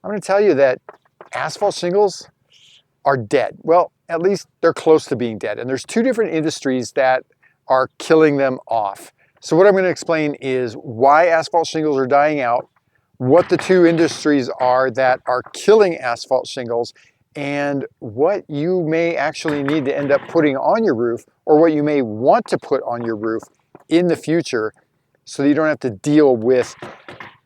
I'm going to tell you that asphalt shingles are dead. Well, at least they're close to being dead. And there's two different industries that are killing them off. So what I'm going to explain is why asphalt shingles are dying out, what the two industries are that are killing asphalt shingles, and what you may actually need to end up putting on your roof, or what you may want to put on your roof in the future so that you don't have to deal with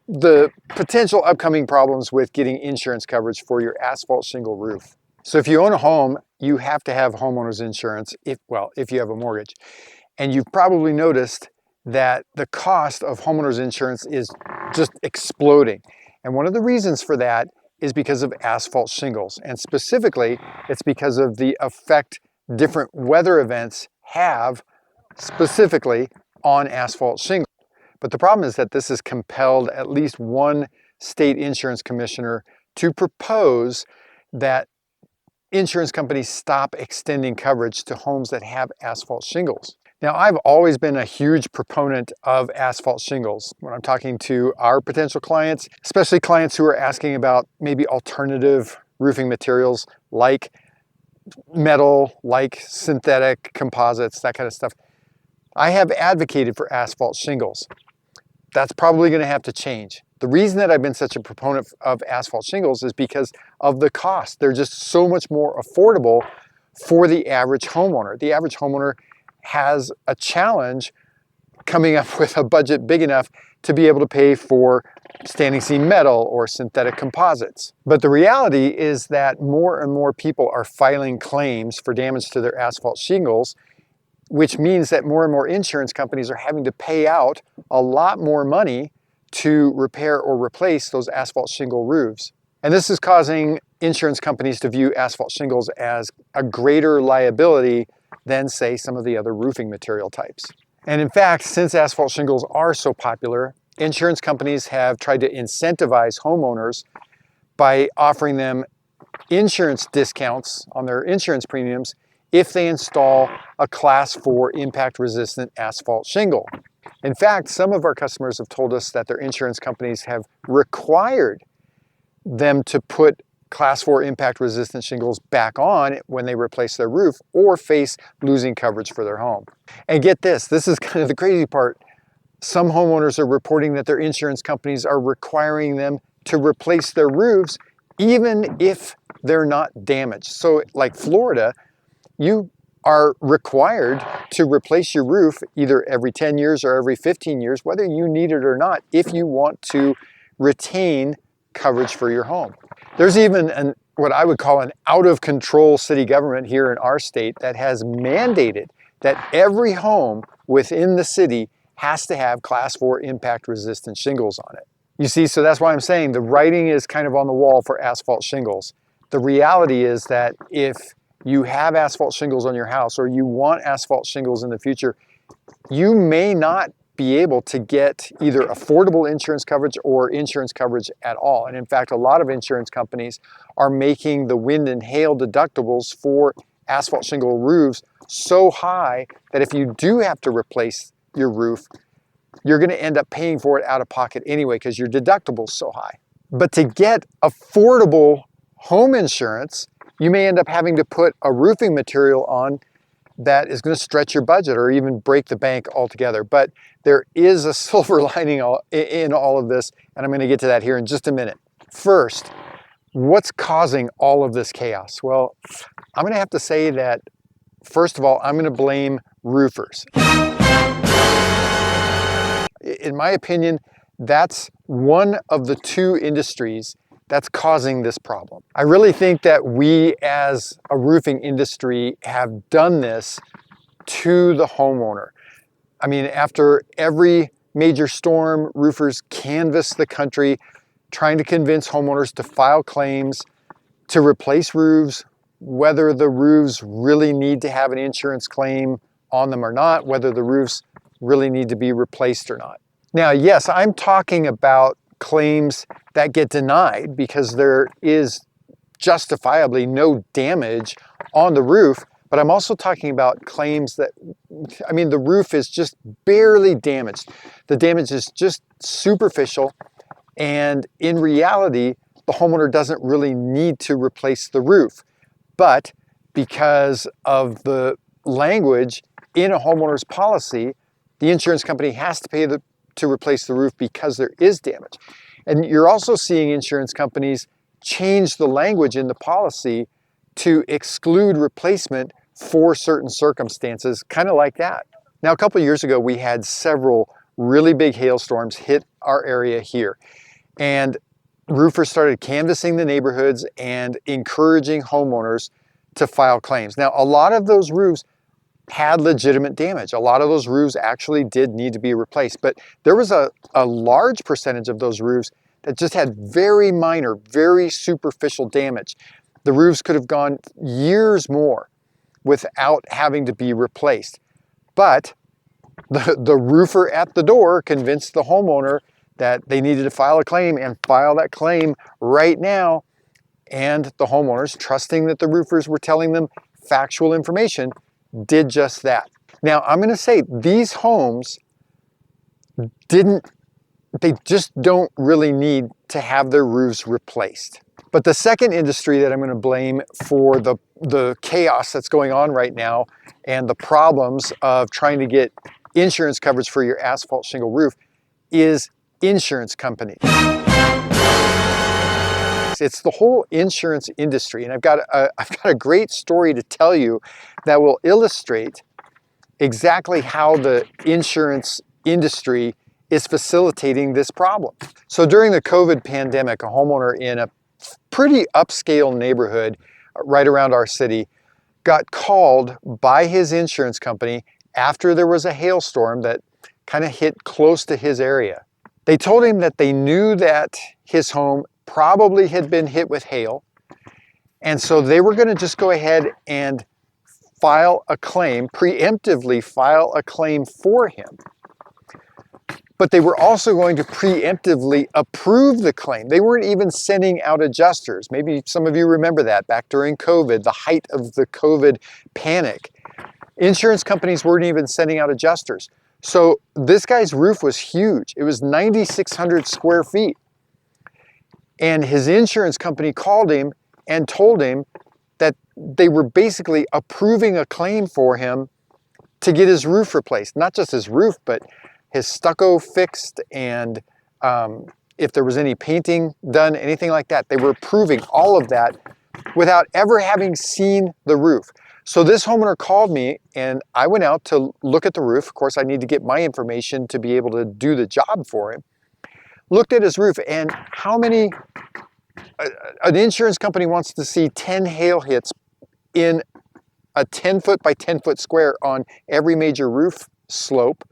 the potential upcoming problems with getting insurance coverage for your asphalt shingle roof. So if you own a home, you have to have homeowners insurance if you have a mortgage. And you've probably noticed that the cost of homeowners insurance is just exploding. And one of the reasons for that is because of asphalt shingles. And specifically, it's because of the effect different weather events have specifically on asphalt shingles. But the problem is that this has compelled at least one state insurance commissioner to propose that insurance companies stop extending coverage to homes that have asphalt shingles. Now, I've always been a huge proponent of asphalt shingles when I'm talking to our potential clients, especially clients who are asking about maybe alternative roofing materials like metal, like synthetic composites, that kind of stuff. I have advocated for asphalt shingles. That's probably going to have to change. The reason that I've been such a proponent of asphalt shingles is because of the cost. They're just so much more affordable for the average homeowner. The average homeowner has a challenge coming up with a budget big enough to be able to pay for standing seam metal or synthetic composites. But the reality is that more and more people are filing claims for damage to their asphalt shingles, which means that more and more insurance companies are having to pay out a lot more money to repair or replace those asphalt shingle roofs. And this is causing insurance companies to view asphalt shingles as a greater liability than, say, some of the other roofing material types. And in fact, since asphalt shingles are so popular, insurance companies have tried to incentivize homeowners by offering them insurance discounts on their insurance premiums if they install a Class 4 impact-resistant asphalt shingle. In fact, some of our customers have told us that their insurance companies have required them to put Class 4 impact-resistant shingles back on when they replace their roof or face losing coverage for their home. And get this is kind of the crazy part. Some homeowners are reporting that their insurance companies are requiring them to replace their roofs even if they're not damaged. So like Florida, you are required to replace your roof either every 10 years or every 15 years, whether you need it or not, if you want to retain coverage for your home. There's even what I would call an out-of-control city government here in our state that has mandated that every home within the city has to have Class 4 impact-resistant shingles on it. You see, so that's why I'm saying the writing is kind of on the wall for asphalt shingles. The reality is that if you have asphalt shingles on your house or you want asphalt shingles in the future, you may not be able to get either affordable insurance coverage or insurance coverage at all. And in fact, a lot of insurance companies are making the wind and hail deductibles for asphalt shingle roofs so high that if you do have to replace your roof, you're going to end up paying for it out of pocket anyway because your deductible is so high. But to get affordable home insurance, you may end up having to put a roofing material on that is going to stretch your budget or even break the bank altogether. But there is a silver lining in all of this, and I'm going to get to that here in just a minute. First, what's causing all of this chaos? Well, I'm going to have to say that, first of all, I'm going to blame roofers. In my opinion, that's one of the two industries that's causing this problem. I really think that we as a roofing industry have done this to the homeowner. I mean, after every major storm, roofers canvass the country trying to convince homeowners to file claims to replace roofs, whether the roofs really need to have an insurance claim on them or not, whether the roofs really need to be replaced or not. Now, yes, I'm talking about claims that get denied because there is justifiably no damage on the roof, but I'm also talking about claims that, I mean, the roof is just barely damaged. The damage is just superficial, and in reality, the homeowner doesn't really need to replace the roof. But because of the language in a homeowner's policy, the insurance company has to pay to replace the roof because there is damage. And you're also seeing insurance companies change the language in the policy to exclude replacement for certain circumstances, kind of like that. Now, a couple of years ago, we had several really big hailstorms hit our area here. And roofers started canvassing the neighborhoods and encouraging homeowners to file claims. Now, a lot of those roofs had legitimate damage. A lot of those roofs actually did need to be replaced, but there was a large percentage of those roofs that just had very minor, very superficial damage. The roofs could have gone years more without having to be replaced. But the roofer at the door convinced the homeowner that they needed to file a claim and file that claim right now. And the homeowners, trusting that the roofers were telling them factual information, did just that. Now, I'm going to say these homes they just don't really need to have their roofs replaced. But the second industry that I'm going to blame for the chaos that's going on right now and the problems of trying to get insurance coverage for your asphalt shingle roof is insurance companies. It's the whole insurance industry, and I've got a great story to tell you that will illustrate exactly how the insurance industry is facilitating this problem. So during the COVID pandemic, a homeowner in a pretty upscale neighborhood right around our city got called by his insurance company after there was a hailstorm that kind of hit close to his area. They told him that they knew that his home probably had been hit with hail, and so they were going to just go ahead and file a claim, preemptively file a claim for him. But they were also going to preemptively approve the claim. They weren't even sending out adjusters. Maybe some of you remember that back during COVID, the height of the COVID panic. Insurance companies weren't even sending out adjusters. So this guy's roof was huge. It was 9,600 square feet. And his insurance company called him and told him that they were basically approving a claim for him to get his roof replaced. Not just his roof, but his stucco fixed, and if there was any painting done, anything like that. They were approving all of that without ever having seen the roof. So this homeowner called me, and I went out to look at the roof. Of course, I need to get my information to be able to do the job for him. Looked at his roof, and how many, an insurance company wants to see 10 hail hits in a 10-foot by 10-foot square on every major roof slope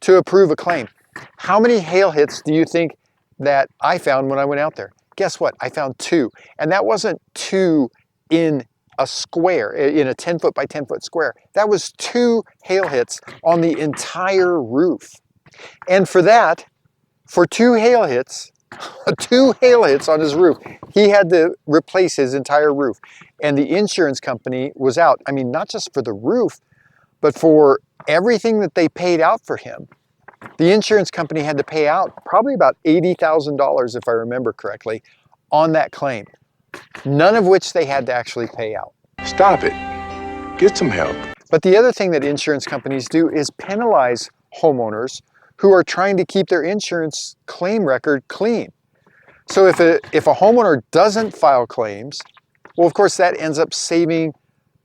to approve a claim. How many hail hits do you think that I found when I went out there? Guess what? I found 2. And that wasn't 2 in a square, in a 10-foot by 10-foot square. That was 2 hail hits on the entire roof. And for that, for 2 hail hits, 2 hail hits on his roof, he had to replace his entire roof. And the insurance company was out. I mean, not just for the roof, but for everything that they paid out for him. The insurance company had to pay out probably about $80,000, if I remember correctly, on that claim. None of which they had to actually pay out. Stop it. Get some help. But the other thing that insurance companies do is penalize homeowners who are trying to keep their insurance claim record clean. So if a homeowner doesn't file claims, well, of course, that ends up saving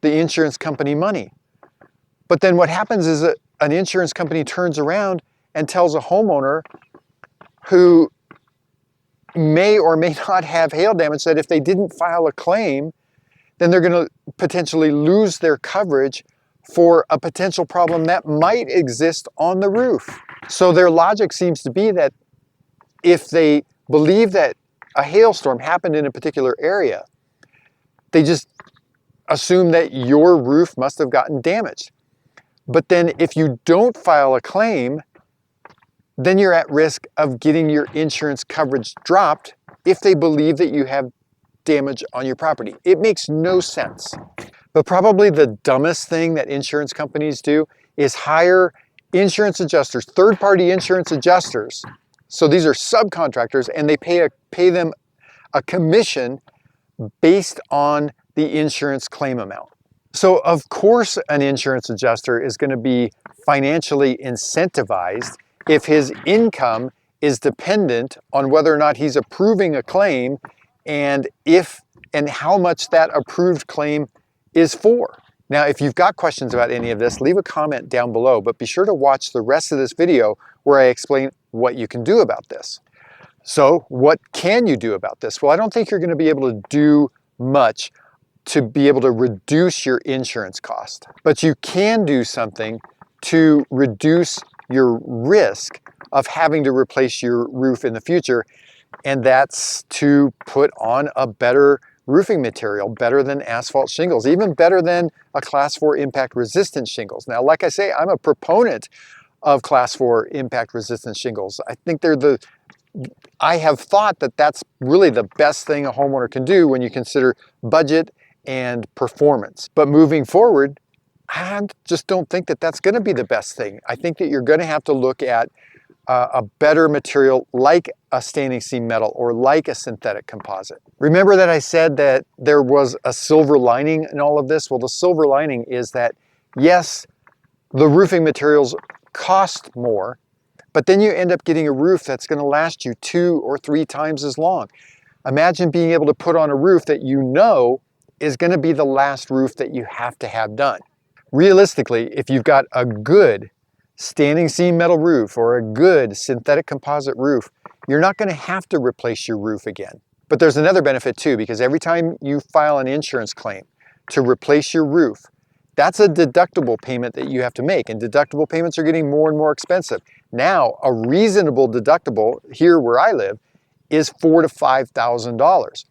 the insurance company money. But then what happens is that an insurance company turns around and tells a homeowner who may or may not have hail damage that if they didn't file a claim, then they're going to potentially lose their coverage for a potential problem that might exist on the roof. So their logic seems to be that if they believe that a hailstorm happened in a particular area, they just assume that your roof must have gotten damaged. But then if you don't file a claim, then you're at risk of getting your insurance coverage dropped if they believe that you have damage on your property. It makes no sense. But probably the dumbest thing that insurance companies do is hire insurance adjusters, third-party insurance adjusters. So these are subcontractors, and they pay them a commission based on the insurance claim amount. So of course an insurance adjuster is going to be financially incentivized if his income is dependent on whether or not he's approving a claim and if and how much that approved claim is for. Now, if you've got questions about any of this, leave a comment down below, but be sure to watch the rest of this video where I explain what you can do about this. So what can you do about this? Well, I don't think you're going to be able to do much to be able to reduce your insurance cost, but you can do something to reduce your risk of having to replace your roof in the future, and that's to put on a better roofing material, better than asphalt shingles, even better than a Class 4 impact resistant shingles. Now, like I say, I'm a proponent of Class 4 impact resistant shingles. I have thought that that's really the best thing a homeowner can do when you consider budget and performance. But moving forward, I just don't think that that's going to be the best thing. I think that you're going to have to look at a better material like a standing seam metal or like a synthetic composite. Remember that I said that there was a silver lining in all of this? Well, the silver lining is that yes, the roofing materials cost more, but then you end up getting a roof that's going to last you 2 or 3 times as long. Imagine being able to put on a roof that you know is going to be the last roof that you have to have done. Realistically, if you've got a good standing seam metal roof or a good synthetic composite roof, you're not going to have to replace your roof again. But there's another benefit too, because every time you file an insurance claim to replace your roof, that's a deductible payment that you have to make, and deductible payments are getting more and more expensive. Now, a reasonable deductible here where I live is $4,000 to $5,000.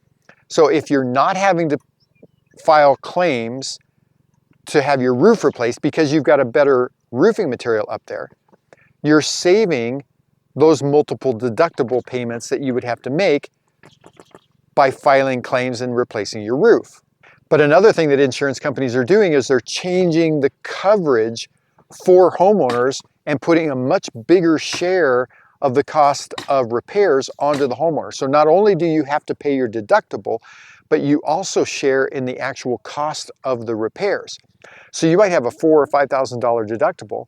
So if you're not having to file claims to have your roof replaced because you've got a better roofing material up there, you're saving those multiple deductible payments that you would have to make by filing claims and replacing your roof. But another thing that insurance companies are doing is they're changing the coverage for homeowners and putting a much bigger share of the cost of repairs onto the homeowner. So not only do you have to pay your deductible, but you also share in the actual cost of the repairs. So you might have a $4,000 or $5,000 deductible,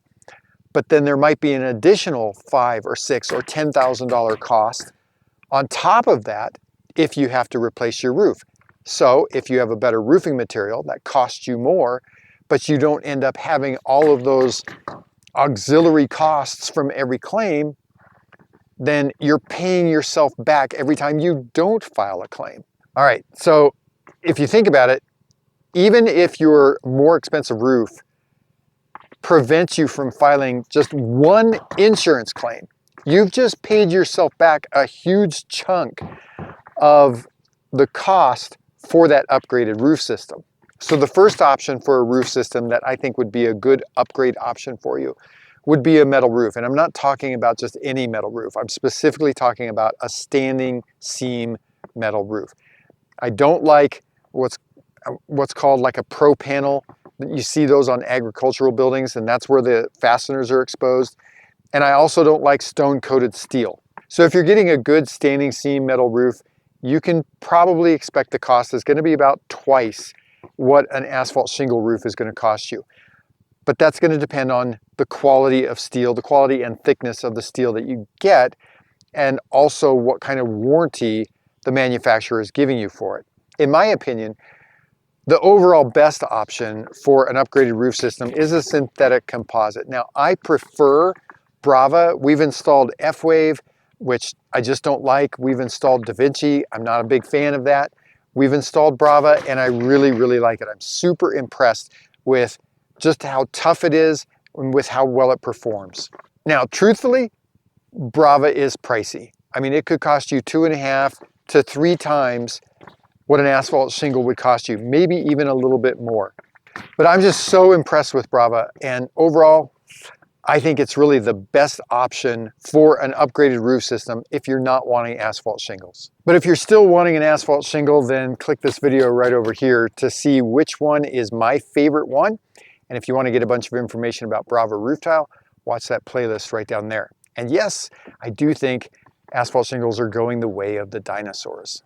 but then there might be an additional $5,000 or $6,000 or $10,000 cost on top of that if you have to replace your roof. So if you have a better roofing material that costs you more, but you don't end up having all of those auxiliary costs from every claim, then you're paying yourself back every time you don't file a claim. All right, so if you think about it, even if your more expensive roof prevents you from filing just one insurance claim, you've just paid yourself back a huge chunk of the cost for that upgraded roof system. So the first option for a roof system that I think would be a good upgrade option for you would be a metal roof. And I'm not talking about just any metal roof. I'm specifically talking about a standing seam metal roof. I don't like what's called like a pro panel. You see those on agricultural buildings, and that's where the fasteners are exposed. And I also don't like stone coated steel. So if you're getting a good standing seam metal roof, you can probably expect the cost is going to be about twice what an asphalt shingle roof is going to cost you. But that's going to depend on the quality of steel, the quality and thickness of the steel that you get, and also what kind of warranty the manufacturer is giving you for it. In my opinion, the overall best option for an upgraded roof system is a synthetic composite. Now, I prefer Brava. We've installed F-Wave, which I just don't like. We've installed Da Vinci. I'm not a big fan of that. We've installed Brava, and I really, really like it. I'm super impressed with just how tough it is and with how well it performs. Now, truthfully, Brava is pricey. I mean, it could cost you 2.5 to 3 times what an asphalt shingle would cost you, maybe even a little bit more. But I'm just so impressed with Brava, and overall, I think it's really the best option for an upgraded roof system if you're not wanting asphalt shingles. But if you're still wanting an asphalt shingle, then click this video right over here to see which one is my favorite one. And if you want to get a bunch of information about Brava roof tile, watch that playlist right down there. And yes, I do think asphalt shingles are going the way of the dinosaurs.